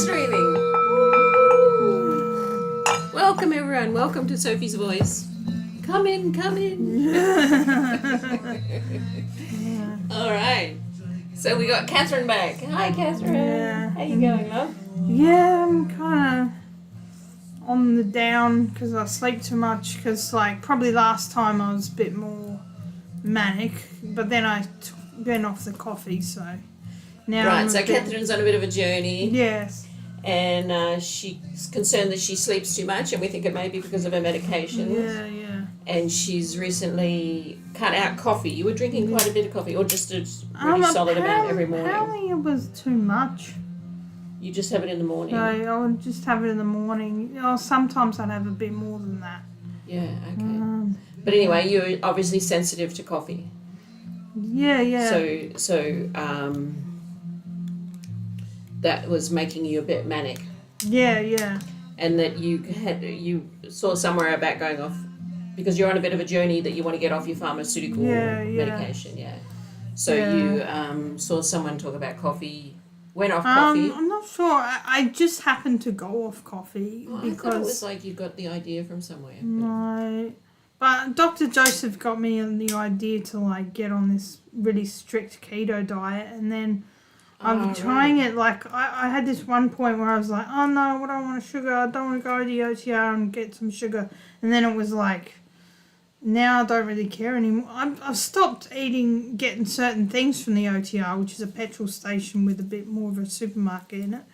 streaming. Welcome everyone. Welcome to Sophie's Voice. Come in. All right. So we got Katherine back. Hi, Katherine. Yeah. How you going, love? Yeah, I'm kind of on the down because I sleep too much. Because probably last time I was a bit more manic, but then I went off the coffee, so now. Right. So Katherine's on a bit of a journey. Yes. And she's concerned that she sleeps too much, and we think it may be because of her medications. Yeah. And she's recently cut out coffee. You were drinking quite a bit of coffee, or just a really solid amount every morning? Apparently it was too much. You just have it in the morning? So I would just have it in the morning. Sometimes I'd have a bit more than that. Yeah, okay. But anyway, you're obviously sensitive to coffee. Yeah. So that was making you a bit manic. Yeah. And that you saw somewhere about going off because you're on a bit of a journey that you want to get off your pharmaceutical medication. Yeah. So you saw someone talk about coffie. Went off coffee. I'm not sure. I just happened to go off coffee because I thought it was like you got the idea from somewhere. No, but Dr. Joseph got me the idea to get on this really strict keto diet, and then I'm trying it. I had this one point where I was like, oh no, I don't want sugar. I don't want to go to the OTR and get some sugar, and then it was like, now I don't really care anymore. I've stopped getting certain things from the OTR, which is a petrol station with a bit more of a supermarket in it.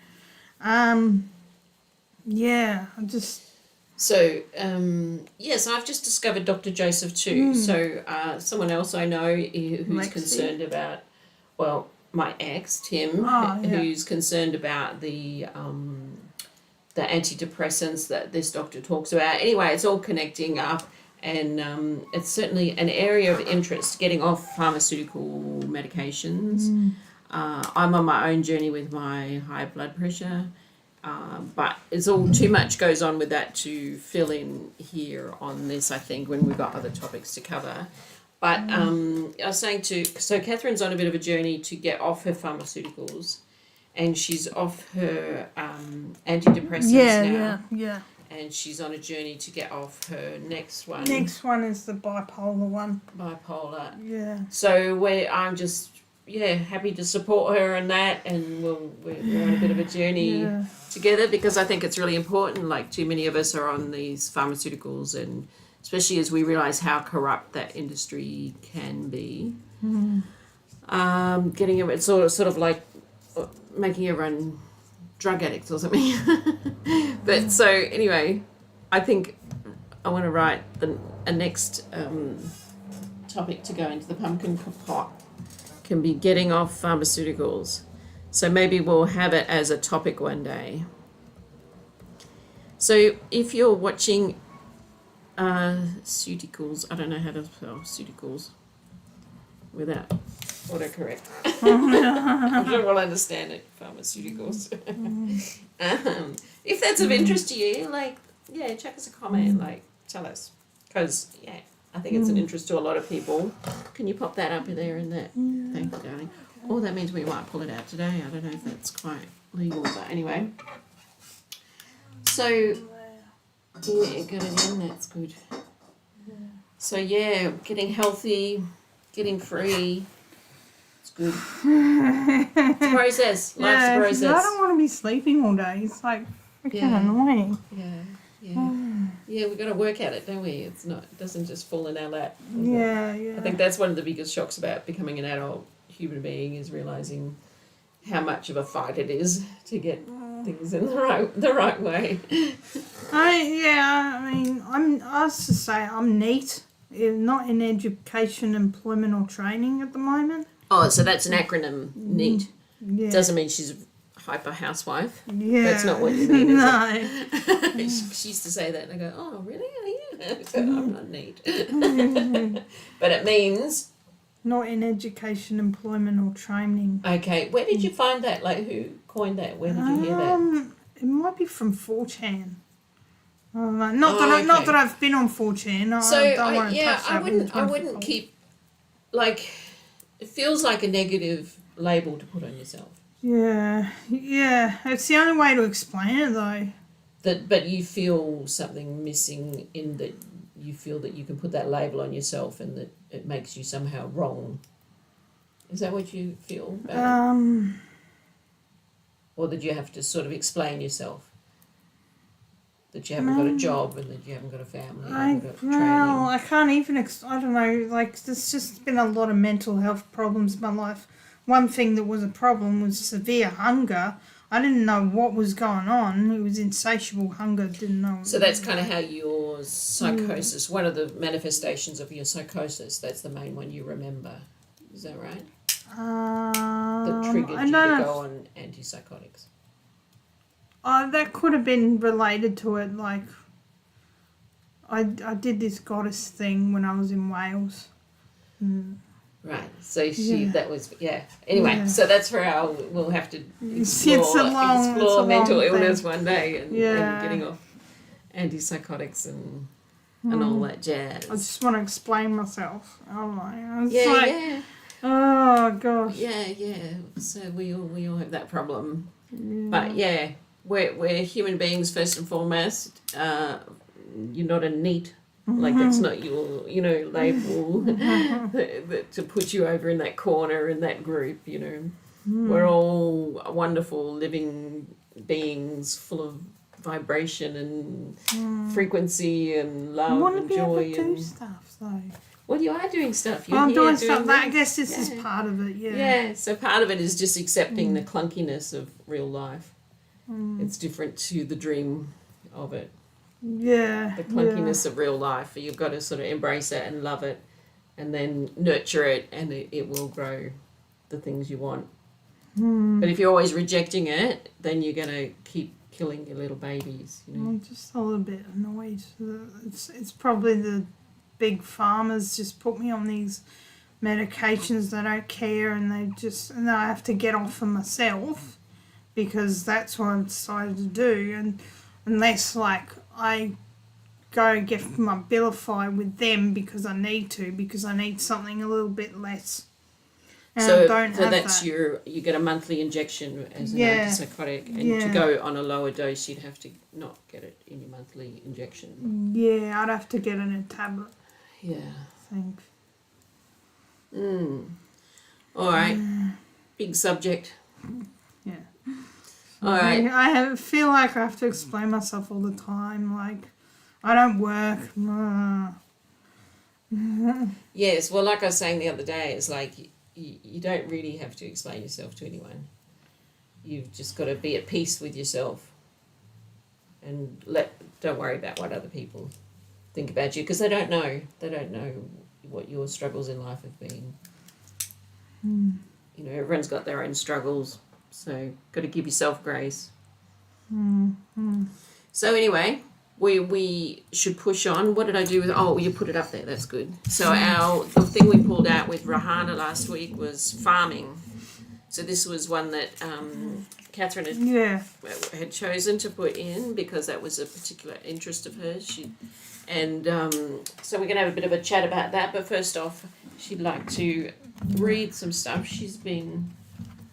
So, I've just discovered Dr. Joseph too. So, someone else I know who's concerned about, my ex, Tim, who's concerned about the antidepressants that this doctor talks about. Anyway, it's all connecting up. And it's certainly an area of interest, getting off pharmaceutical medications. I'm on my own journey with my high blood pressure, but it's all too much goes on with that to fill in here on this, I think, when we've got other topics to cover. But I was saying so Katherine's on a bit of a journey to get off her pharmaceuticals, and she's off her antidepressants now. Yeah. And she's on a journey to get off her next one. Next one is the bipolar one. Bipolar. Yeah. So I'm just happy to support her in that, and we're on a bit of a journey together because I think it's really important. Like too many of us are on these pharmaceuticals, and especially as we realise how corrupt that industry can be. Getting it sort of like making everyone drug addicts or something. But so anyway, I think I want to write a next topic to go into the pumpkin pot can be getting off pharmaceuticals. So maybe we'll have it as a topic one day. So if you're watching Ceuticals, I don't know how to spell Ceuticals without autocorrect. I'm sure we'll understand it. Pharmaceuticals. If that's of interest to you, chuck us a comment. Tell us, because I think it's an interest to a lot of people. Can you pop that up there in that? Thank you, darling. Oh, that means we might pull it out today. I don't know if that's quite legal, but anyway. So got it in. That's good. So getting healthy, getting free. Good. It's a process. Life's a process. I don't want to be sleeping all day. It's freaking annoying. Yeah, we've got to work at it, don't we? It doesn't just fall in our lap. Yeah. I think that's one of the biggest shocks about becoming an adult human being is realising how much of a fight it is to get things in the right way. I'm neat. Not in education, employment or training at the moment. Oh, so that's an acronym, NEAT. Yeah. Doesn't mean she's a hyper housewife. Yeah. That's not what you mean, is it? No. She used to say that, and I go, oh, really? Are you? So I'm not NEAT. But it means? Not in education, employment or training. Okay. Where did you find that? Who coined that? Where did you hear that? It might be from 4chan. Not that I've been on 4chan. I wouldn't keep, it feels like a negative label to put on yourself. Yeah, it's the only way to explain it though. But you feel something missing in that you feel that you can put that label on yourself and that it makes you somehow wrong. Is that what you feel about it? Or that you have to sort of explain yourself? That you haven't got a job and that you haven't got a family, haven't got training? I can't even, I don't know, like there's just been a lot of mental health problems in my life. One thing that was a problem was severe hunger. I didn't know what was going on. It was insatiable hunger, didn't know. So that's kind of how your psychosis, one of the manifestations of your psychosis, that's the main one you remember. Is that right? That triggered you to go on antipsychotics. That could have been related to it. Like, I did this goddess thing when I was in Wales. Right. So that was, Anyway, so that's for our, we'll have to explore mental illness one day and getting off antipsychotics and all that jazz. I just want to explain myself. Oh gosh. Yeah. So we all have that problem. Yeah. But we're human beings first and foremost. You're not a neat, like that's not your label to put you over in that corner in that group. We're all wonderful living beings full of vibration and frequency and love and joy. I want to be able to do stuff though. Well, you are doing stuff. I'm doing stuff. I guess this is part of it, Yeah, so part of it is just accepting the clunkiness of real life. It's different to the dream of it. Yeah. The clunkiness of real life. You've got to sort of embrace it and love it and then nurture it and it will grow the things you want. But if you're always rejecting it, then you're going to keep killing your little babies. I'm just a little bit annoyed. It's probably the big farmers just put me on these medications. They don't care and and I have to get off them myself because that's what I've decided to do. And unless like I go get my Abilify with them because I need something a little bit less. And so that's you get a monthly injection as an antipsychotic, and to go on a lower dose you'd have to not get it in your monthly injection. Yeah, I'd have to get it in a tablet. Yeah. I think. All right. Big subject. Yeah. All right. I feel like I have to explain myself all the time. Like, I don't work. Yes. Well, like I was saying the other day, it's like you don't really have to explain yourself to anyone. You've just got to be at peace with yourself, and don't worry about what other people think about you because they don't know. They don't know what your struggles in life have been. Everyone's got their own struggles, so got to give yourself grace. So anyway, we should push on. What did I do with? Oh, you put it up there. That's good. So the thing we pulled out with Rahana last week was farming. So this was one that Katherine had chosen to put in because that was a particular interest of hers. So we're going to have a bit of a chat about that. But first off, she'd like to read some stuff she's been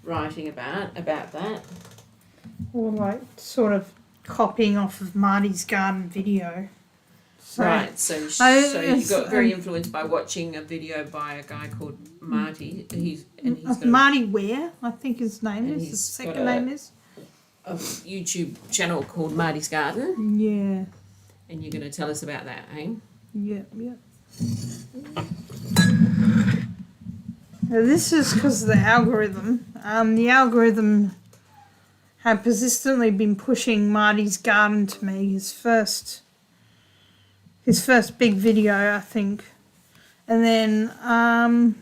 writing about that. Or like sort of copying off of Marty's garden video. Right, so you got very influenced by watching a video by a guy called Marty. He's got Marty Ware, I think his name is. His second name is. A YouTube channel called Marty's Garden. Yeah. And you're going to tell us about that, eh? Yeah. Now this is because of the algorithm. The algorithm had persistently been pushing Marty's Garden to me, his first big video, I think. And then,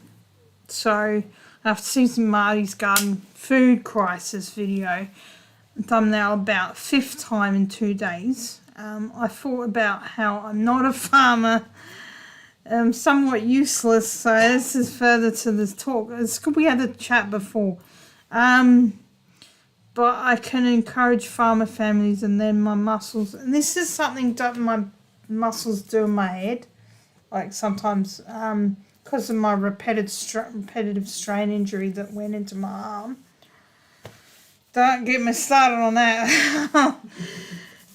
so after seeing Marty's Garden food crisis video, thumbnail about 5th time in 2 days, I thought about how I'm not a farmer, somewhat useless, so this is further to this talk. It's good we had a chat before. But I can encourage farmer families and then my muscles. And this is something that my muscles do in my head. Like sometimes because of my repetitive strain injury that went into my arm. Don't get me started on that.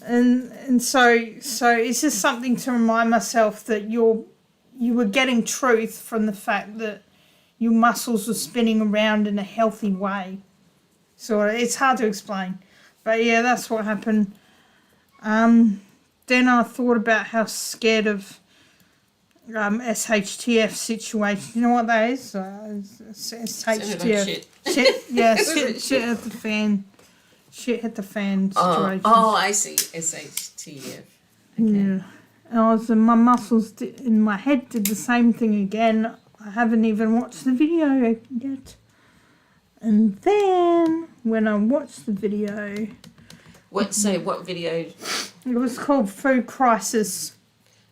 and so it's just something to remind myself that you were getting truth from the fact that your muscles were spinning around in a healthy way. So it's hard to explain. But yeah, that's what happened. Then I thought about how scared of SHTF situation. You know what that is? SHTF. Shit. Shit, yeah, shit at the fan. Shit hit the fan situation. I see. SHTF. Okay. Yeah. And my muscles in my head did the same thing again. I haven't even watched the video yet. And then when I watched the video... What video? It was called Food Crisis.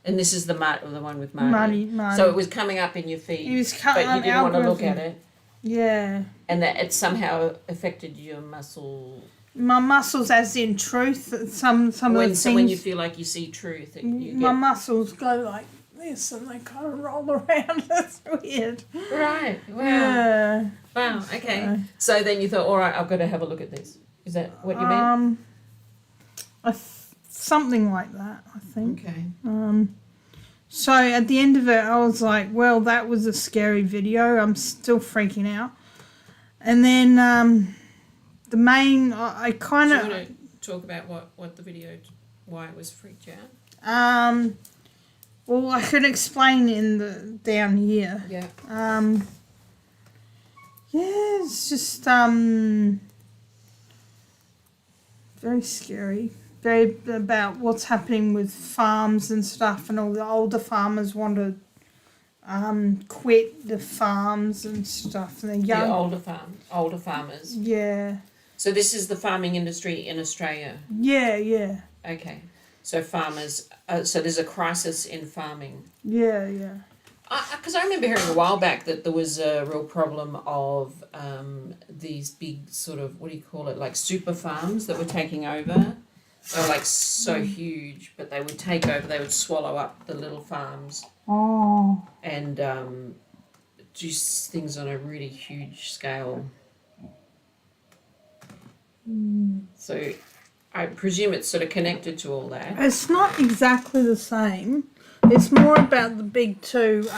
And this is the one with Marty. Marty. So it was coming up in your feed, It was but you didn't want to look at it. Yeah. And that it somehow affected your muscle. My muscles, as in truth, some of the things... So when you feel like you see truth, my muscles go like this and they kind of roll around. It's weird. Right. Wow. Yeah. Wow. Okay. So then you thought, all right, I've got to have a look at this. Is that what you meant? Something like that, I think. Okay. So at the end of it, I was like, well, that was a scary video. I'm still freaking out. And then the main, I kind of... Do you want to talk about what the video, why it was freaked you out? Well, I can explain down here. Yeah. Yeah, it's just very scary. Very about what's happening with farms and stuff, and all the older farmers want to quit the farms and stuff. And the young older farmers. Yeah. So this is the farming industry in Australia. Yeah. Okay. So farmers. So there's a crisis in farming. Yeah. Because I remember hearing a while back that there was a real problem of these big sort of, what do you call it, like super farms that were taking over. They were like so huge, but they would take over, they would swallow up the little farms. Oh. And do things on a really huge scale. So I presume it's sort of connected to all that. It's not exactly the same. It's more about the big two.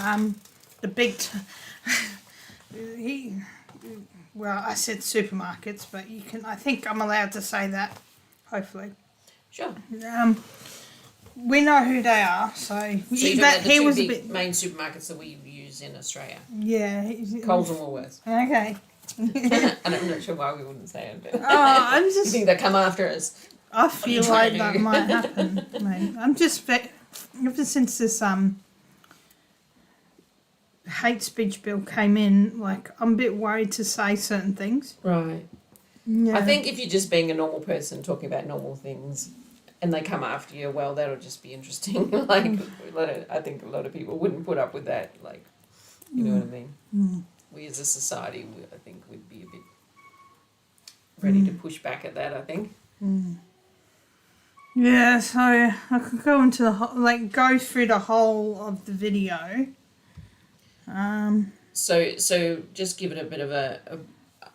Well, I said supermarkets, but I think I'm allowed to say that, hopefully. Sure. We know who they are, so he was a bit main supermarkets that we use in Australia. Yeah. Coles and Woolworths. Okay. And I'm not sure why we wouldn't say it. But I'm just... You think they'll come after us? I feel like that might happen, mate. I'm just... Ever since this hate speech bill came in, like, I'm a bit worried to say certain things. Right. Yeah. I think if you're just being a normal person talking about normal things and they come after you, well, that'll just be interesting. Like, I think a lot of people wouldn't put up with that. Like, you know what I mean? We as a society, I think, would be a bit ready to push back at that, I think. Yeah, so I could go into go through the whole of the video. So just give it a bit of a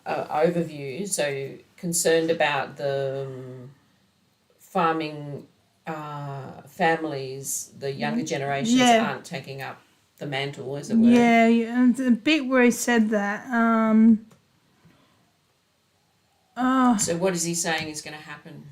overview. So concerned about the farming families, the younger generations aren't taking up the mantle, as it were. Yeah, and the bit where he said that. So what is he saying is going to happen?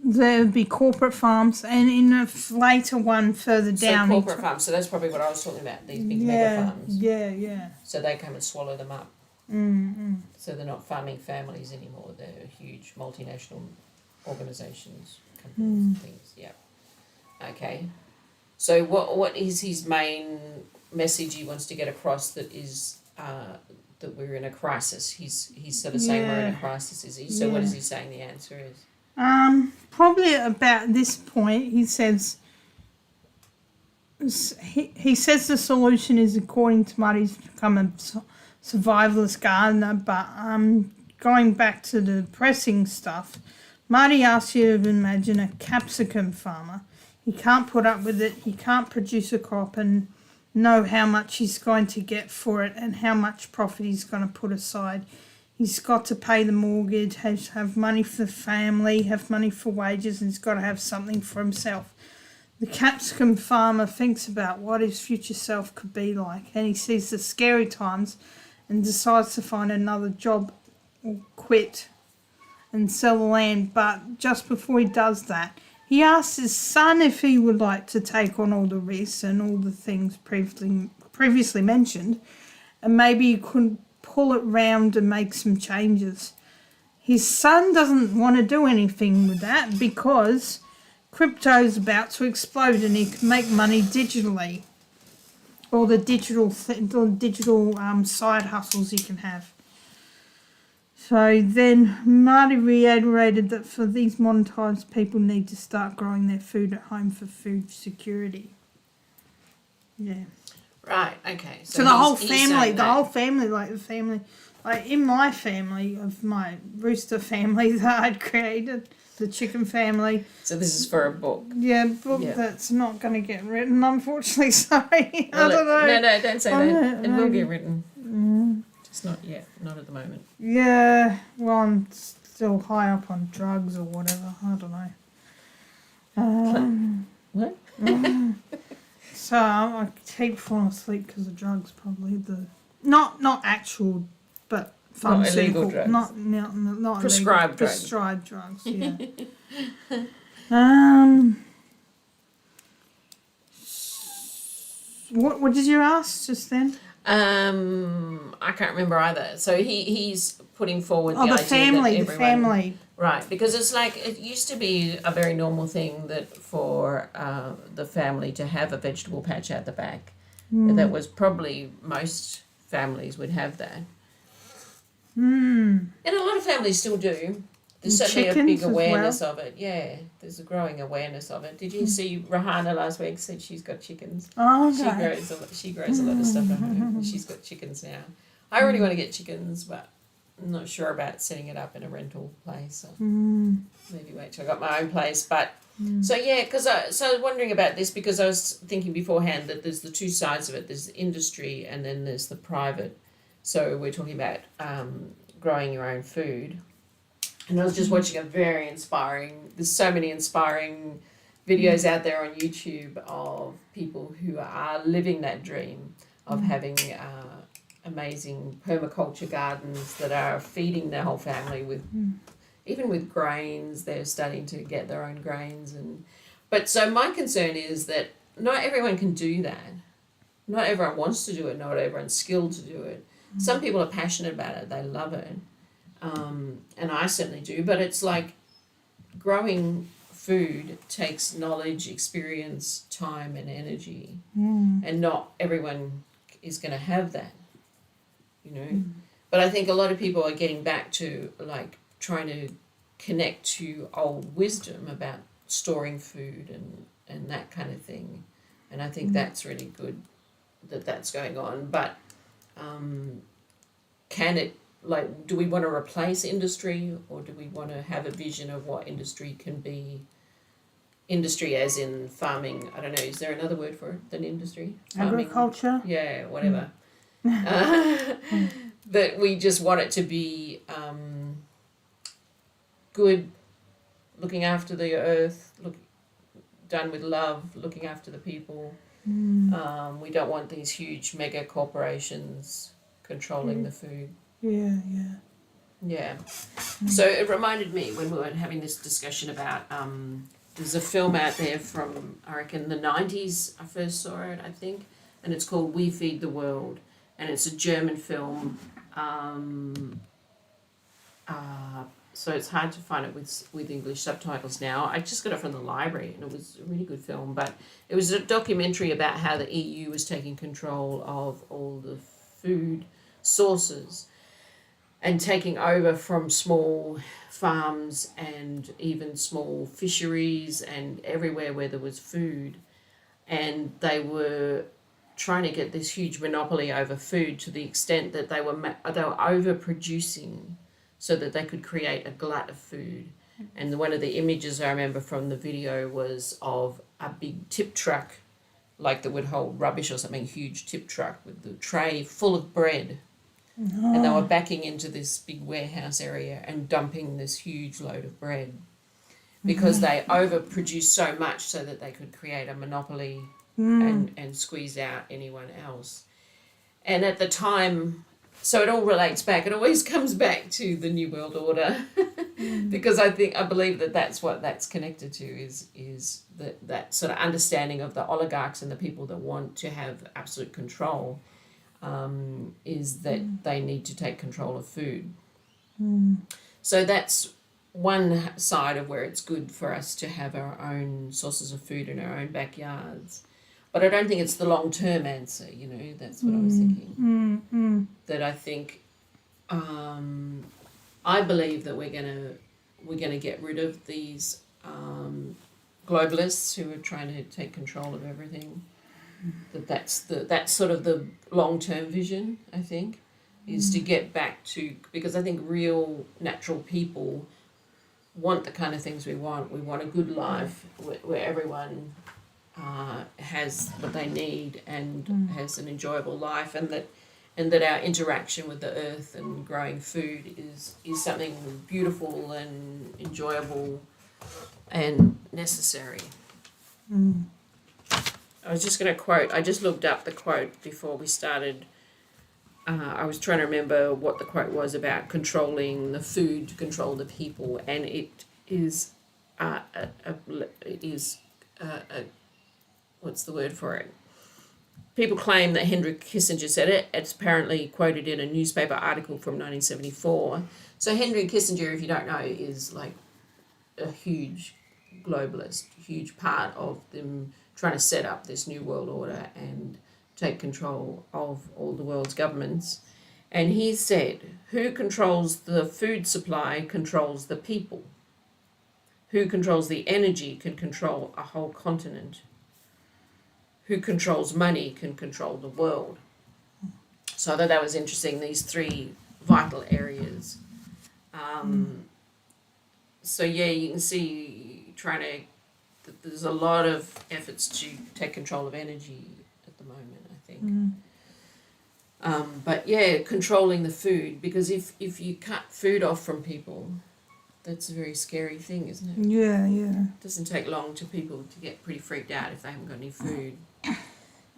There would be corporate farms, and in a later one further down. So corporate farms. So that's probably what I was talking about. These big mega farms. Yeah. So they come and swallow them up. So they're not farming families anymore. They're huge multinational organisations, companies, things. Yeah. Okay. So what is his main message he wants to get across? That is that we're in a crisis. He's sort of saying we're in a crisis. Is he? So what is he saying the answer is? Probably about this point, he says. He says the solution is, according to Marty, to become a survivalist gardener. But going back to the depressing stuff, Marty asks you to imagine a capsicum farmer. He can't put up with it. He can't produce a crop and know how much he's going to get for it and how much profit he's going to put aside. He's got to pay the mortgage, have money for the family, have money for wages, and he's got to have something for himself. The capsicum farmer thinks about what his future self could be like, and he sees the scary times and decides to find another job or quit and sell the land. But just before he does that, he asks his son if he would like to take on all the risks and all the things previously mentioned, and maybe he could pull it round and make some changes. His son doesn't want to do anything with that because crypto's about to explode and he can make money digitally, or the digital side hustles he can have. So then Marty reiterated that for these modern times, people need to start growing their food at home for food security. Yeah. Right, okay. So the whole family, like in my family, of my rooster family that I'd created, the chicken family. So this is for a book. Yeah, book that's not going to get written, unfortunately. Sorry, Well, I don't know. No, don't say that. It will get written. Just not yet, not at the moment. Yeah, well, I'm still high up on drugs or whatever. I don't know. What? So I keep falling asleep because of drugs, probably not actual, but pharmaceutical, not illegal drugs. Not Prescribed illegal, drugs. prescribed drugs. Yeah. What did you ask just then? I can't remember either. So he's putting forward the idea family, that the family. Right, because it's like it used to be a very normal thing that for the family to have a vegetable patch out the back. That was probably most families would have that. And a lot of families still do. There's certainly a big awareness of it. Yeah, there's a growing awareness of it. Did you see Rahana last week said she's got chickens? Oh, okay. She grows a lot of stuff at home. She's got chickens now. I really want to get chickens, but I'm not sure about setting it up in a rental place. So maybe wait till I got my own place. But so yeah, because I was wondering about this because I was thinking beforehand that there's the two sides of it. There's the industry and then there's the private. So we're talking about growing your own food. And I was just watching there's so many inspiring videos out there on YouTube of people who are living that dream of having amazing permaculture gardens that are feeding their whole family with, even with grains, they're starting to get their own grains. But so my concern is that not everyone can do that. Not everyone wants to do it, not everyone's skilled to do it. Some people are passionate about it, they love it. And I certainly do, but it's like growing food takes knowledge, experience, time, and energy, and not everyone is going to have that, you know. But I think a lot of people are getting back to like trying to connect to old wisdom about storing food and that kind of thing, and I think that's really good that that's going on. But can it? Like, do we want to replace industry or do we want to have a vision of what industry can be? Industry as in farming, I don't know, is there another word for it than industry? Farming, agriculture? Yeah, whatever. That we just want it to be good, looking after the earth, done with love, looking after the people. We don't want these huge mega corporations controlling the food. Yeah. So it reminded me when we were having this discussion about there's a film out there from I reckon the 90s. I first saw it, I think, and it's called We Feed the World, and it's a German film. So it's hard to find it with English subtitles now. I just got it from the library, and it was a really good film. But it was a documentary about how the EU was taking control of all the food sources and taking over from small farms and even small fisheries and everywhere where there was food. And they were trying to get this huge monopoly over food to the extent that they were overproducing so that they could create a glut of food. And one of the images I remember from the video was of a big tip truck, like that would hold rubbish or something, huge tip truck with the tray full of bread. and they were backing into this big warehouse area and dumping this huge load of bread because they overproduced so much so that they could create a monopoly and squeeze out anyone else. And at the time, so it all relates back. It always comes back to the New World Order because I believe that that's what that's connected to is that sort of understanding of the oligarchs and the people that want to have absolute control. Is that they need to take control of food. So that's one side of where it's good for us to have our own sources of food in our own backyards. But I don't think it's the long-term answer, that's what I was thinking. That I think, I believe that we're gonna get rid of these globalists who are trying to take control of everything. That's sort of the long-term vision, I think, is to get back to, because I think real natural people want the kind of things we want. We want a good life where everyone has what they need and has an enjoyable life, and that our interaction with the earth and growing food is something beautiful and enjoyable and necessary. I was just going to quote, I just looked up the quote before we started. I was trying to remember what the quote was about controlling the food to control the people, and it is, what's the word for it? People claim that Henry Kissinger said it. It's apparently quoted in a newspaper article from 1974. So Henry Kissinger, if you don't know, is like a huge globalist, huge part of them trying to set up this new world order and take control of all the world's governments. And he said, who controls the food supply controls the people. Who controls the energy can control a whole continent. Who controls money can control the world. So I thought that was interesting, these three vital areas. So yeah, you can see there's a lot of efforts to take control of energy at the moment, I think. But yeah, controlling the food, because if you cut food off from people, that's a very scary thing, isn't it? Yeah. It doesn't take long to people to get pretty freaked out if they haven't got any food.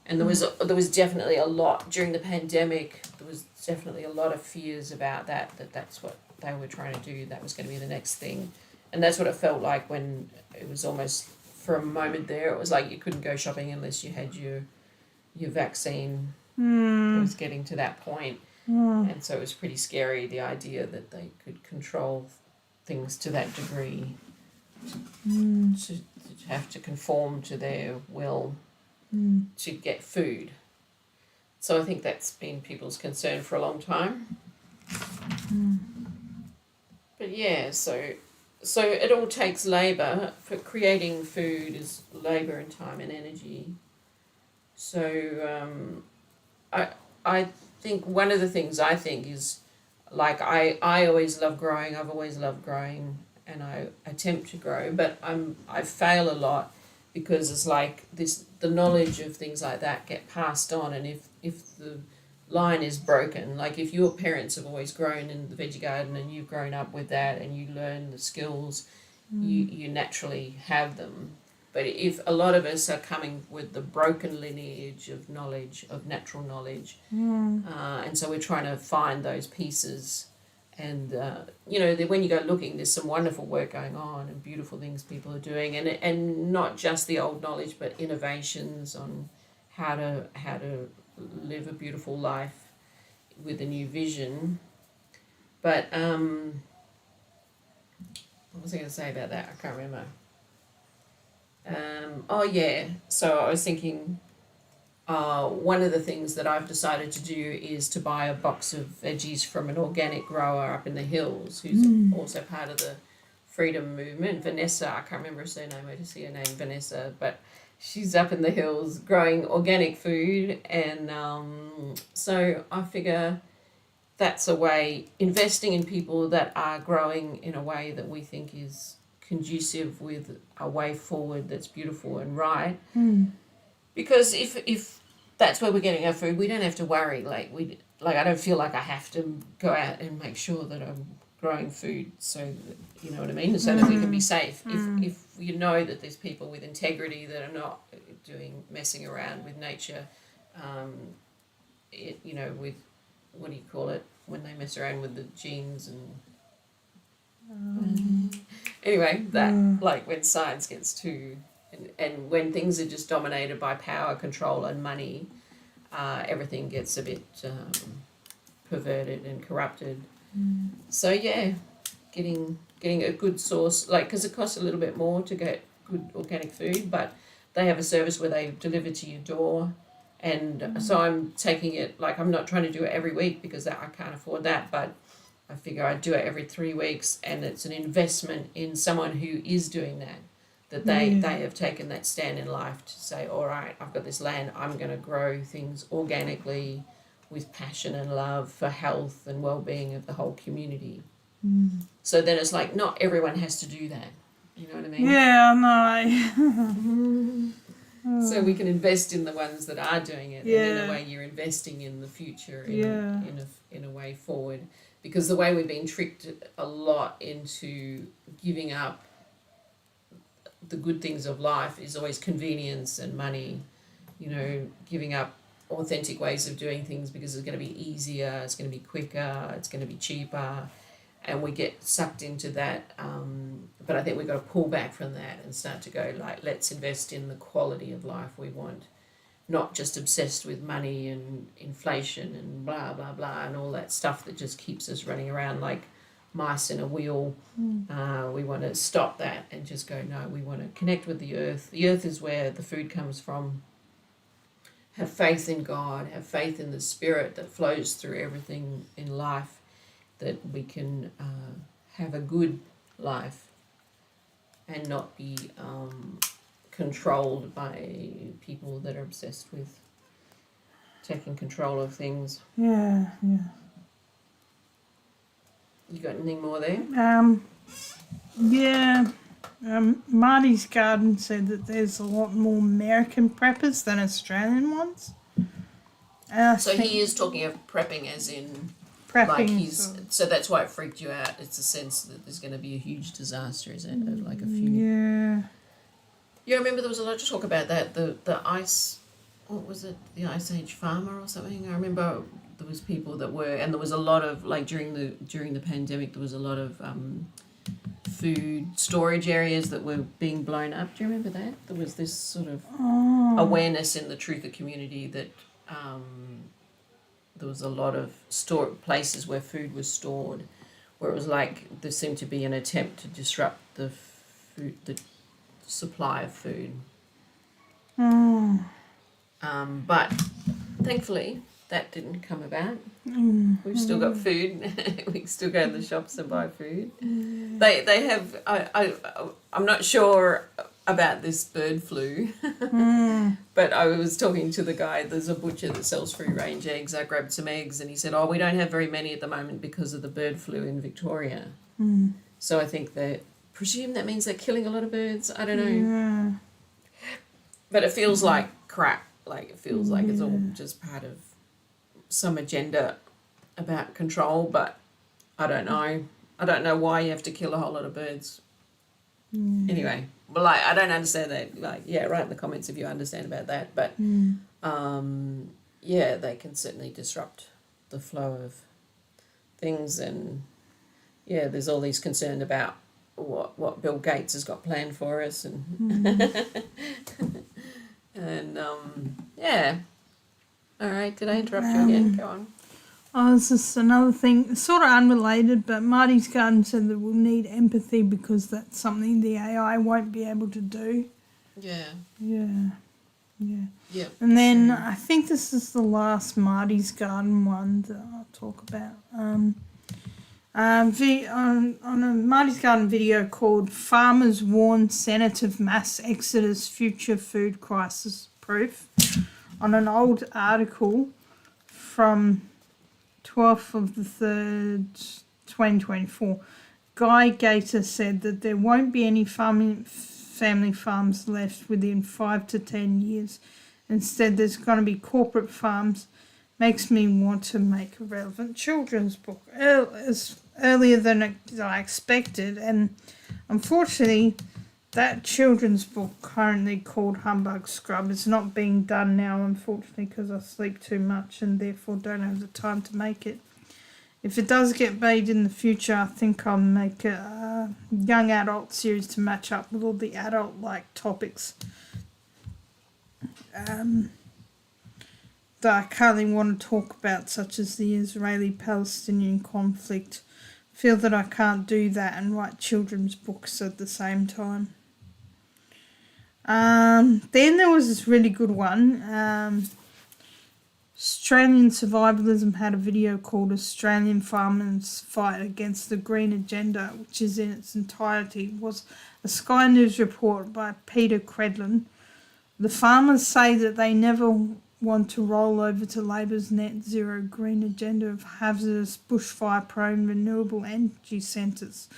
And there was definitely a lot during the pandemic. There was definitely a lot of fears about that's what they were trying to do. That was going to be the next thing. And that's what it felt like when it was almost, for a moment there, it was like you couldn't go shopping unless you had your vaccine. It was getting to that point. And so it was pretty scary, the idea that they could control things to that degree, to have to conform to their will to get food. So I think that's been people's concern for a long time. But yeah, so it all takes labour. For creating food is labour and time and energy. So I think one of the things I think is, like, I always love growing. I've always loved growing, and I attempt to grow, but I fail a lot, because it's like the knowledge of things like that get passed on, and if the line is broken, like if your parents have always grown in the veggie garden and you've grown up with that and you learn the skills, you naturally have them. But if a lot of us are coming with the broken lineage of knowledge, of natural knowledge, and so we're trying to find those pieces. And, when you go looking, there's some wonderful work going on and beautiful things people are doing. And not just the old knowledge, but innovations on how to live a beautiful life with a new vision. But what was I going to say about that? I can't remember. So I was thinking, one of the things that I've decided to do is to buy a box of veggies from an organic grower up in the hills, who's also part of the freedom movement. Vanessa, I can't remember her surname, I just see her name, Vanessa, but she's up in the hills growing organic food. And so I figure that's a way, investing in people that are growing in a way that we think is conducive with a way forward that's beautiful and right. Because if that's where we're getting our food, we don't have to worry. Like, like I don't feel like I have to go out and make sure that I'm growing food so that, you know what I mean, so that we can be safe. If you know that there's people with integrity that are not messing around with nature, you know, with, what do you call it, when they mess around with the genes and anyway, that like when science gets too, and when things are just dominated by power, control and money, everything gets a bit perverted and corrupted. So yeah, getting a good source, like, because it costs a little bit more to get good organic food, but they have a service where they deliver to your door, and so I'm taking it, like, I'm not trying to do it every week because I can't afford that, but I figure I'd do it every 3 weeks, and it's an investment in someone who is doing that they have taken that stand in life to say, all right, I've got this land, I'm going to grow things organically with passion and love for health and well-being of the whole community. So then it's like, not everyone has to do that. You know what I mean? Yeah, no. So we can invest in the ones that are doing it, and in a way you're investing in the future in a way forward. Because the way we've been tricked a lot into giving up the good things of life is always convenience and money, you know, giving up authentic ways of doing things because it's going to be easier, it's going to be quicker, it's going to be cheaper, and we get sucked into that. But I think we've got to pull back from that and start to go, like, let's invest in the quality of life we want, not just obsessed with money and inflation and blah, blah, blah, and all that stuff that just keeps us running around like mice in a wheel. We want to stop that and just go, no, we want to connect with the earth. The earth is where the food comes from. Have faith in God, have faith in the spirit that flows through everything in life, that we can have a good life and not be controlled by people that are obsessed with taking control of things. Yeah. You got anything more there? Marty's Garden said that there's a lot more American preppers than Australian ones. So he is talking of prepping as in prepping. So that's why it freaked you out. It's a sense that there's going to be a huge disaster, is it? Like a few. Yeah. You remember there was a lot of talk about that. The ice, what was it? The Ice Age farmer or something. I remember there was people that were, and there was a lot of, like, during the pandemic, there was a lot of food storage areas that were being blown up. Do you remember that? There was this sort of awareness in the truther community that there was a lot of places where food was stored, where it was like there seemed to be an attempt to disrupt the supply of food. But thankfully that didn't come about. We've still got food. We can still go to the shops and buy food. They have, I'm not sure about this bird flu, but I was talking to the guy, there's a butcher that sells free range eggs. I grabbed some eggs and he said, we don't have very many at the moment because of the bird flu in Victoria. So I think presume that means they're killing a lot of birds. I don't know. But it feels like crap. Like, it feels like it's all just part of some agenda about control, but I don't know. I don't know why you have to kill a whole lot of birds. Anyway, well, like, I don't understand that. Like, write in the comments if you understand about that. But they can certainly disrupt the flow of things, and there's all these concern about what Bill Gates has got planned for us, and and all right, did I interrupt you again? Go on. It's just another thing, sort of unrelated, but Marty's Garden said that we'll need empathy because that's something the AI won't be able to do. Yeah. And then I think this is the last Marty's Garden one that I'll talk about. On a Marty's Garden video called Farmers Warn Senate of Mass Exodus Future Food Crisis Proof, on an old article from 12th of the 3rd, 2024, Guy Gator said that there won't be any family farms left within 5 to 10 years. Instead, there's going to be corporate farms makes me want to make a relevant children's book earlier than I expected. And unfortunately, that children's book currently called Humbug Scrub is not being done now, unfortunately, because I sleep too much and therefore don't have the time to make it. If it does get made in the future, I think I'll make a young adult series to match up with all the adult-like topics that I currently want to talk about, such as the Israeli-Palestinian conflict. I feel that I can't do that and write children's books at the same time. Then there was this really good one. Australian Survivalism had a video called Australian Farmers Fight Against the Green Agenda, which is in its entirety. It was a Sky News report by Peter Credlin. The farmers say that they never want to roll over to Labor's net zero green agenda of hazardous bushfire-prone renewable energy centres,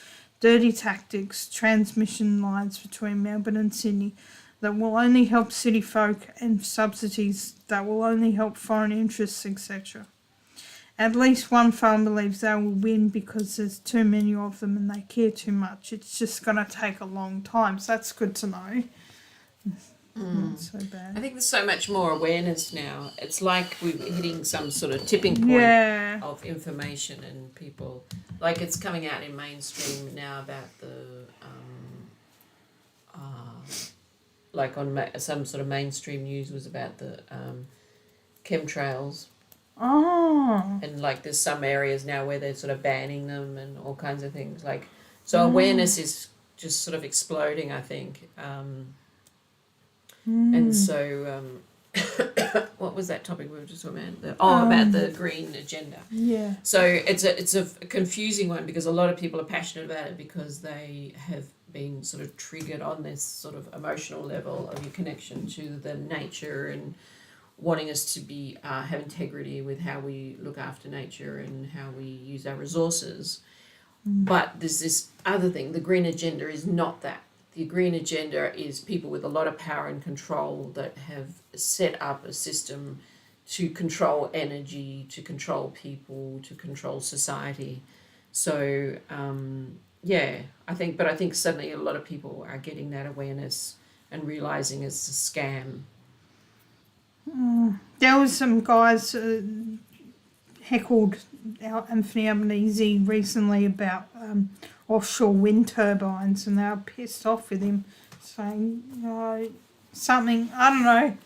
dirty tactics, transmission lines between Melbourne and Sydney that will only help city folk, and subsidies that will only help foreign interests, etc. At least one farm believes they will win because there's too many of them and they care too much. It's just going to take a long time, so that's good to know. Not so bad. I think there's so much more awareness now. It's like we're hitting some sort of tipping point of information, and people, like, it's coming out in mainstream now about the like on some sort of mainstream news was about the chemtrails. Oh. And like there's some areas now where they're sort of banning them and all kinds of things. Like, so awareness is just sort of exploding, I think. And so, what was that topic we were just talking about? About the green agenda. Yeah. So it's a confusing one because a lot of people are passionate about it because they have been sort of triggered on this sort of emotional level of your connection to the nature and wanting us to be have integrity with how we look after nature and how we use our resources. But there's this other thing. The green agenda is not that. The green agenda is people with a lot of power and control that have set up a system to control energy, to control people, to control society. So, I think suddenly a lot of people are getting that awareness and realising it's a scam. There was some guys heckled Anthony Albanese recently about offshore wind turbines, and they were pissed off with him, saying something, I don't know,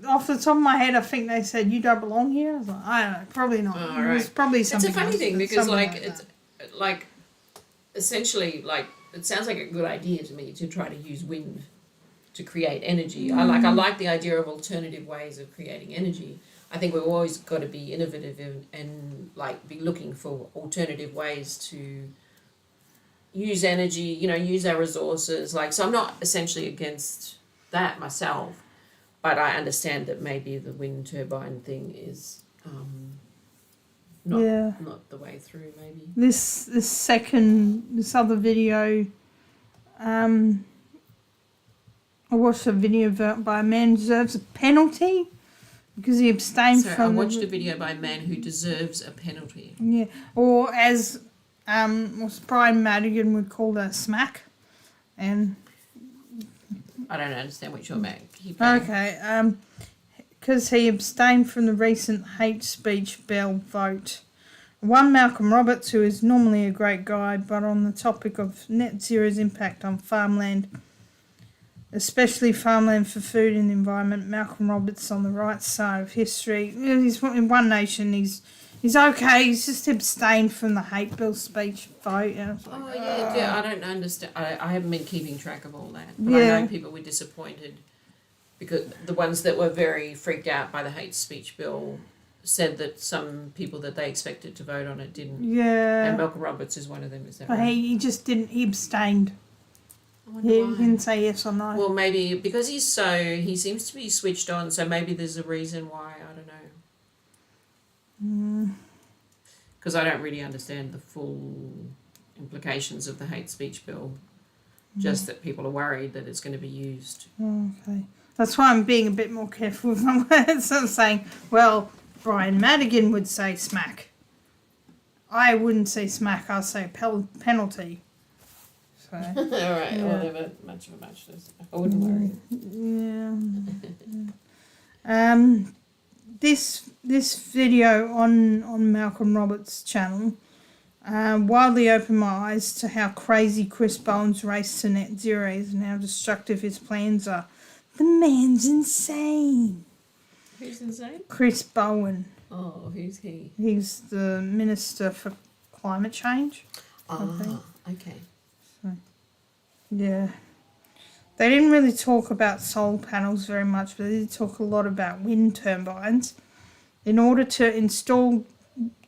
off the top of my head I think they said, "You don't belong here." I was like, I don't know, probably not. Oh, It was probably something It's a funny else, thing but because something like it's that. like essentially like it sounds like a good idea to me to try to use wind to create energy. I like the idea of alternative ways of creating energy. I think we've always got to be innovative and like be looking for alternative ways to use energy, use our resources. Like, so I'm not essentially against that myself, but I understand that maybe the wind turbine thing is not the way through. Maybe This other video, I watched a video by a man who deserves a penalty because he abstained I from. watched a video by a man who deserves a penalty. Yeah, or as Brian Madigan would call that, a smack, and I don't understand what you're about. Keep going. okay, because he abstained from the recent hate speech bill vote. One Malcolm Roberts, who is normally a great guy, but on the topic of net zero's impact on farmland, especially farmland for food and the environment, Malcolm Roberts on the right side of history. He's in One Nation. He's okay. He's just abstained from the hate bill speech vote. And I don't understand. I haven't been keeping track of all that. But I know people were disappointed because the ones that were very freaked out by the hate speech bill said that some people that they expected to vote on it didn't. Yeah. And Malcolm Roberts is one of them, is that But right? he just didn't. He abstained. He didn't say yes or no. Well, maybe because he seems to be switched on, so maybe there's a reason why, I don't know. Because I don't really understand the full implications of the hate speech bill, just that people are worried that it's going to be used. Okay. That's why I'm being a bit more careful with my words. I'm saying, well, Brian Madigan would say smack. I wouldn't say smack, I'll say penalty. So, All right, yeah. whatever, much of a muchness. I wouldn't worry. Yeah. This video on Malcolm Roberts' channel widely opened my eyes to how crazy Chris Bowen's race to net zero is and how destructive his plans are. The man's insane. Who's insane? Chris Bowen. Oh, who's he? He's the Minister for Climate Change. Ah, okay. Yeah. They didn't really talk about solar panels very much, but they did talk a lot about wind turbines. In order to install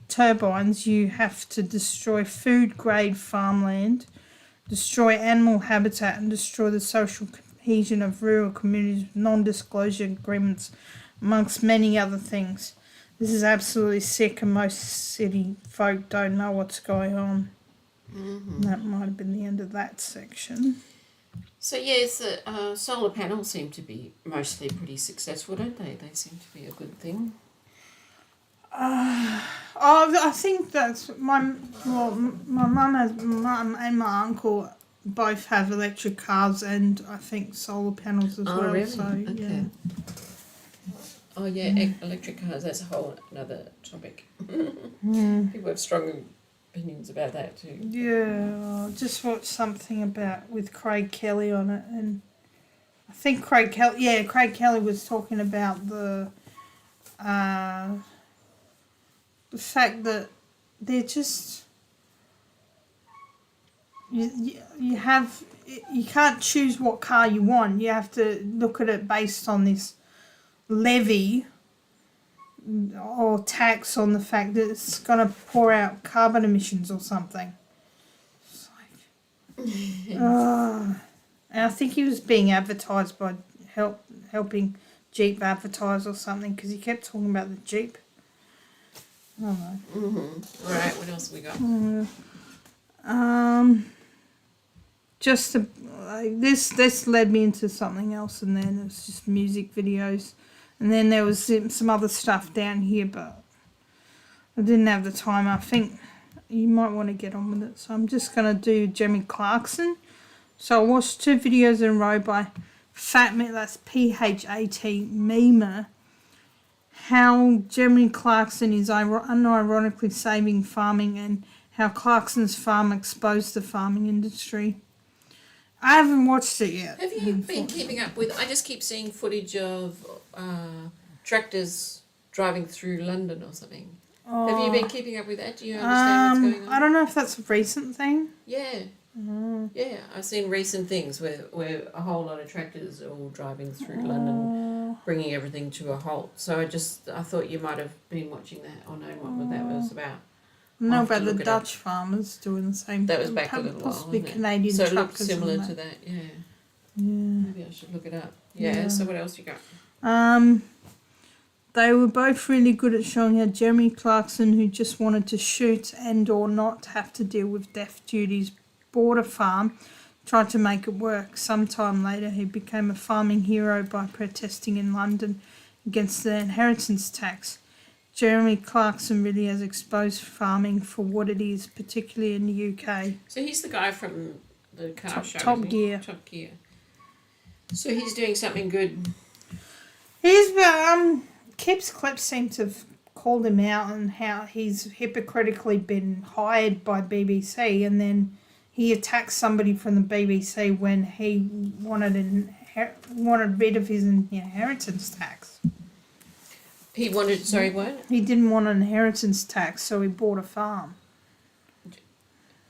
turbines, you have to destroy food-grade farmland, destroy animal habitat, and destroy the social cohesion of rural communities with non-disclosure agreements, amongst many other things. This is absolutely sick, and most city folk don't know what's going on. Mm-hmm. That might have been the end of that section. So yes, solar panels seem to be mostly pretty successful, don't they? They seem to be a good thing. I think that's my mum and my uncle both have electric cars and I think solar panels as well. Really? So Okay. yeah. Oh yeah, electric cars, that's a whole another topic. People have strong opinions about that too. Yeah, I just watched something about with Craig Kelly on it, and I think Craig Kelly was talking about the fact that they're just you can't choose what car you want. You have to look at it based on this levy or tax on the fact that it's going to pour out carbon emissions or something. It's like, and I think he was being advertised by helping Jeep advertise or something because he kept talking about the Jeep. I don't know. Mm-hmm. All right, what else have we got? Just to, this led me into something else, and then it was just music videos. And then there was some other stuff down here, but I didn't have the time. I think you might want to get on with it. So I'm just going to do Jeremy Clarkson. So I watched 2 videos in a row by Fatme, that's P-H-A-T, Memer. How Jeremy Clarkson is unironically saving farming and how Clarkson's farm exposed the farming industry. I haven't watched it yet. Have you been keeping up with, I just keep seeing footage of tractors driving through London or something. Have you been keeping up with that? Do you understand what's going on? I don't know if that's a recent thing. Yeah. Yeah, I've seen recent things where a whole lot of tractors are all driving through London, bringing everything to a halt. So I thought you might have been watching that or known what that was about. I know about the Dutch farmers doing the same thing. That was back a little while, possibly wasn't it? Canadian so it looked truckers similar and to that, yeah. Yeah. Maybe I should look it up. Yeah, so what else you got? They were both really good at showing how Jeremy Clarkson, who just wanted to shoot and or not have to deal with death duties, bought a farm, tried to make it work. Sometime later he became a farming hero by protesting in London against the inheritance tax. Jeremy Clarkson really has exposed farming for what it is, particularly in the UK. So he's the guy from the car show. Top Gear. Top Gear. So he's doing something good. He's Kip's Clips seem to have called him out and how he's hypocritically been hired by BBC, and then he attacked somebody from the BBC when he wanted rid of his inheritance tax. He wanted, sorry, what? He didn't want an inheritance tax, so he bought a farm.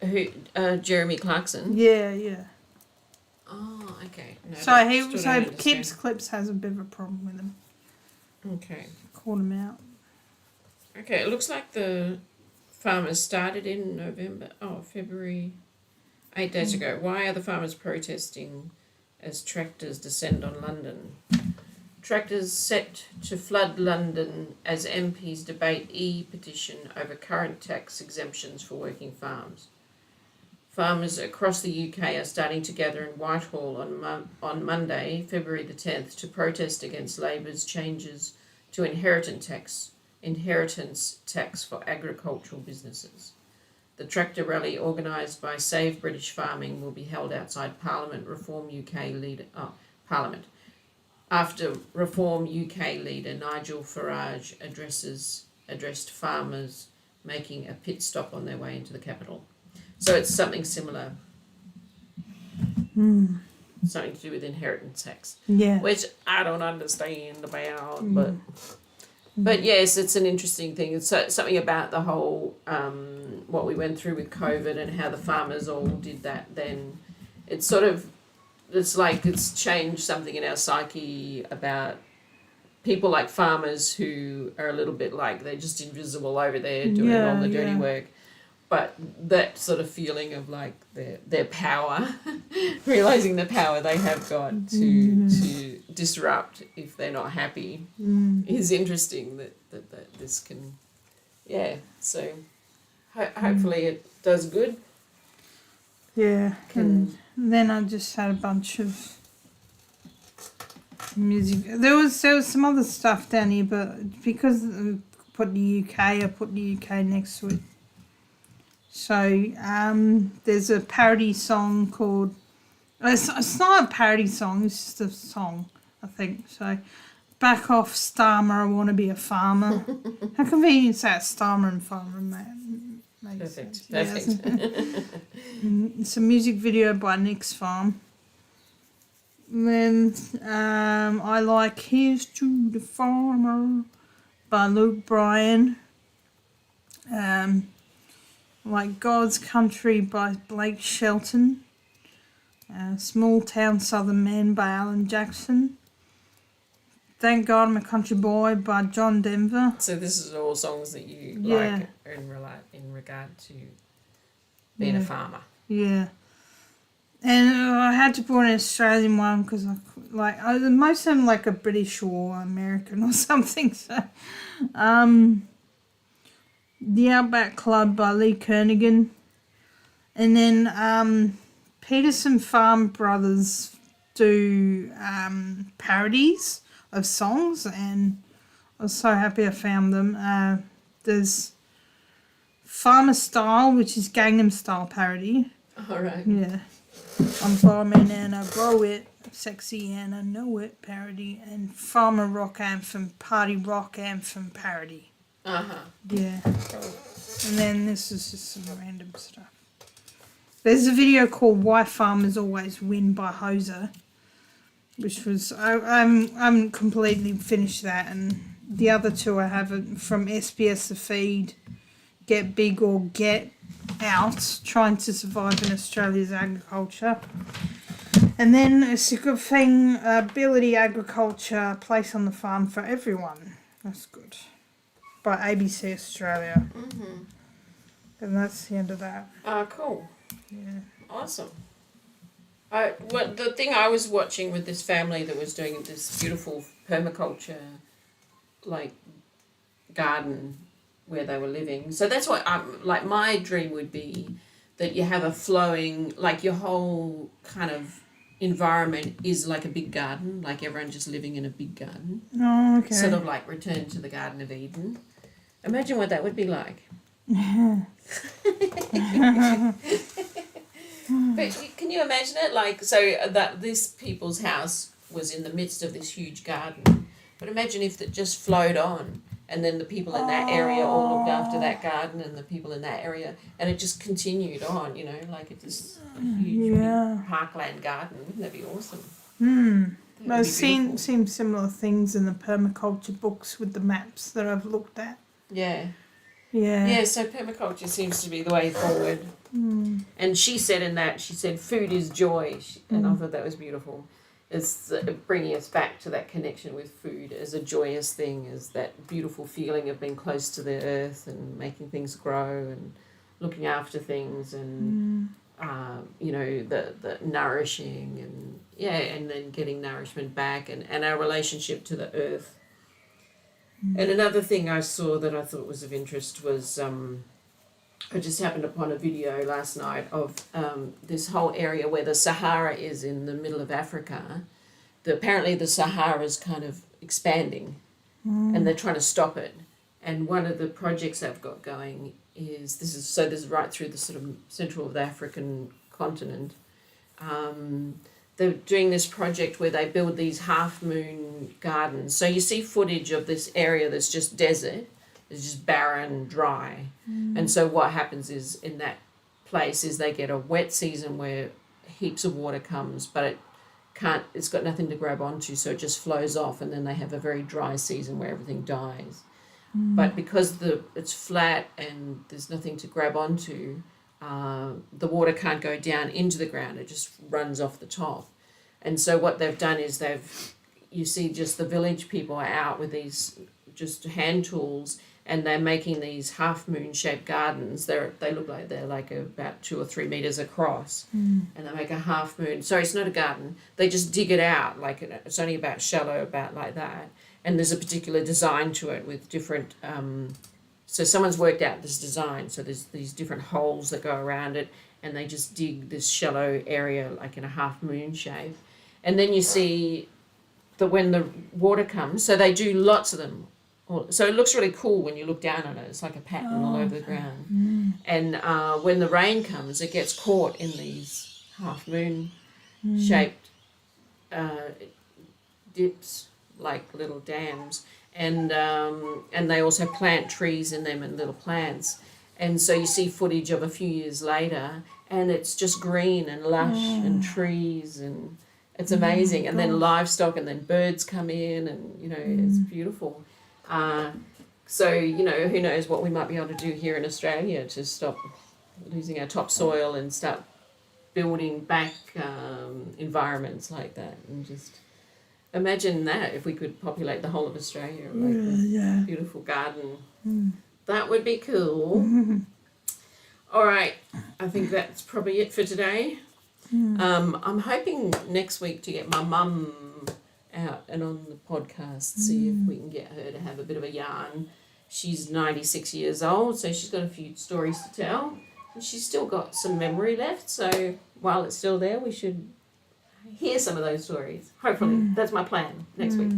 Who? Jeremy Clarkson. Yeah. Oh, okay. No, So Kip's Clips has a bit of a problem with him. Okay. Called him out. Okay, it looks like the farmers started in February, 8 days ago. Why are the farmers protesting as tractors descend on London? Tractors set to flood London as MPs debate e-petition over current tax exemptions for working farms. Farmers across the UK are starting to gather in Whitehall on Monday, February the 10th, to protest against Labour's changes to inheritance tax, inheritance tax for agricultural businesses. The tractor rally organised by Save British Farming will be held outside Parliament. Parliament. After Reform UK leader Nigel Farage addressed farmers making a pit stop on their way into the capital. So it's something similar. Something to do with inheritance tax. Yeah. Which I don't understand about, but yes, it's an interesting thing. It's something about the whole what we went through with COVID and how the farmers all did that. Then it's like it's changed something in our psyche about people like farmers who are a little bit like they're just invisible over there doing all the dirty work. But that sort of feeling of like their power, realizing the power they have got to disrupt if they're not happy, is interesting. That this can, So hopefully it does good. Yeah, and then I just had a bunch of music. There was some other stuff down here, but because I put the UK next to it. So there's a parody song called. It's not a parody song. It's just a song, I think. So, back off, Starmer. I want to be a farmer. How convenient is that? Starmer and farmer, man. Perfect. It's a music video by Nick's Farm. And then I like Here's to the Farmer by Luke Bryan. Like God's Country by Blake Shelton. Small Town Southern Man by Alan Jackson. Thank God I'm a Country Boy by John Denver. So this is all songs that you like in regard to being a farmer. Yeah. And I had to put an Australian one because most of them like a British or American or something. So, The Outback Club by Lee Kernaghan. And then Peterson Farm Brothers do parodies of songs, and I was so happy I found them. There's Farmer Style, which is Gangnam Style parody. All right. Yeah. I'm farming and I grow it, sexy and I know it parody, and Farmer Rock Anthem, Party Rock Anthem parody. Yeah. And then this is just some random stuff. There's a video called Why Farmers Always Win by Hoser, which was I haven't completely finished that, and the other two I haven't, from SBS The Feed, Get Big or Get Out, Trying to Survive in Australia's Agriculture. And then It's a Good Thing, Ability Agriculture, Place on the Farm for Everyone. That's good. By ABC Australia. And that's the end of that. Cool. Yeah. Awesome. The thing I was watching with this family that was doing this beautiful permaculture, like, garden where they were living. So that's what my dream would be, that you have a flowing, like your whole kind of environment is like a big garden, like everyone just living in a big garden. Oh, okay. Sort of like Return to the Garden of Eden. Imagine what that would be like. But can you imagine it? Like, so that this people's house was in the midst of this huge garden. But imagine if it just flowed on, and then the people in that area all looked after that garden, and the people in that area, and it just continued on, like it just a huge big parkland garden. That'd be awesome. I've seen similar things in the permaculture books with the maps that I've looked at. Yeah. Yeah. Yeah, so permaculture seems to be the way forward. And she said food is joy, and I thought that was beautiful. It's bringing us back to that connection with food as a joyous thing, as that beautiful feeling of being close to the earth and making things grow and looking after things and, the nourishing and then getting nourishment back and our relationship to the earth. And another thing I saw that I thought was of interest was I just happened upon a video last night of this whole area where the Sahara is in the middle of Africa. Apparently the Sahara is kind of expanding and they're trying to stop it. And one of the projects they've got going is this is right through the sort of central of the African continent. They're doing this project where they build these half moon gardens. So you see footage of this area that's just desert, it's just barren, dry. And so what happens is in that place is they get a wet season where heaps of water comes, but it's got nothing to grab onto, so it just flows off, and then they have a very dry season where everything dies. But because it's flat and there's nothing to grab onto, the water can't go down into the ground, it just runs off the top. And so what they've done is you see just the village people are out with these just hand tools, and they're making these half moon shaped gardens. They look like they're like about 2 or 3 meters across, and they make a half moon. Sorry, it's not a garden. They just dig it out, like it's only about shallow, about like that. And there's a particular design to it with different. So someone's worked out this design. So there's these different holes that go around it, and they just dig this shallow area like in a half moon shape. And then you see that when the water comes, so they do lots of them. So it looks really cool when you look down on it. It's like a pattern all over the ground. And when the rain comes, it gets caught in these half moon shaped dips, like little dams. And they also plant trees in them and little plants. And so you see footage of a few years later, and it's just green and lush and trees, and it's amazing. And then livestock, and then birds come in, and it's beautiful. So who knows what we might be able to do here in Australia to stop losing our topsoil and start building back environments like that. And just imagine that if we could populate the whole of Australia with a beautiful garden. That would be cool. All right, I think that's probably it for today. I'm hoping next week to get my mum out and on the podcast, see if we can get her to have a bit of a yarn. She's 96 years old, so she's got a few stories to tell, and she's still got some memory left, so while it's still there, we should hear some of those stories. Hopefully. That's my plan next week.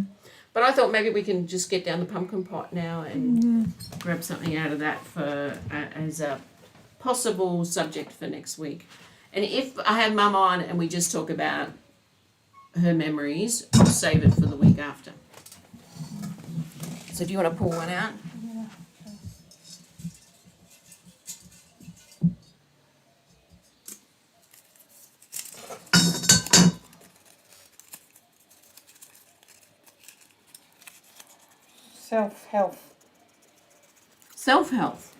But I thought maybe we can just get down the pumpkin pot now and grab something out of that for as a possible subject for next week. And if I have Mum on and we just talk about her memories, I'll save it for the week after. So do you want to pull one out? Yeah. Self-help. Self-health.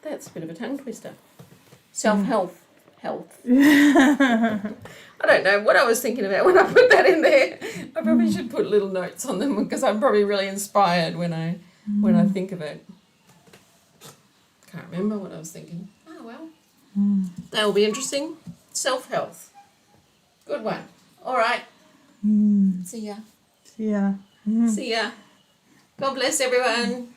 That's a bit of a tongue twister. Self-health. Health. I don't know what I was thinking about when I put that in there. I probably should put little notes on them because I'm probably really inspired when I think of it. Can't remember what I was thinking. Oh well. That will be interesting. Self-health. Good one. All right. See ya. See ya. See ya. God bless everyone.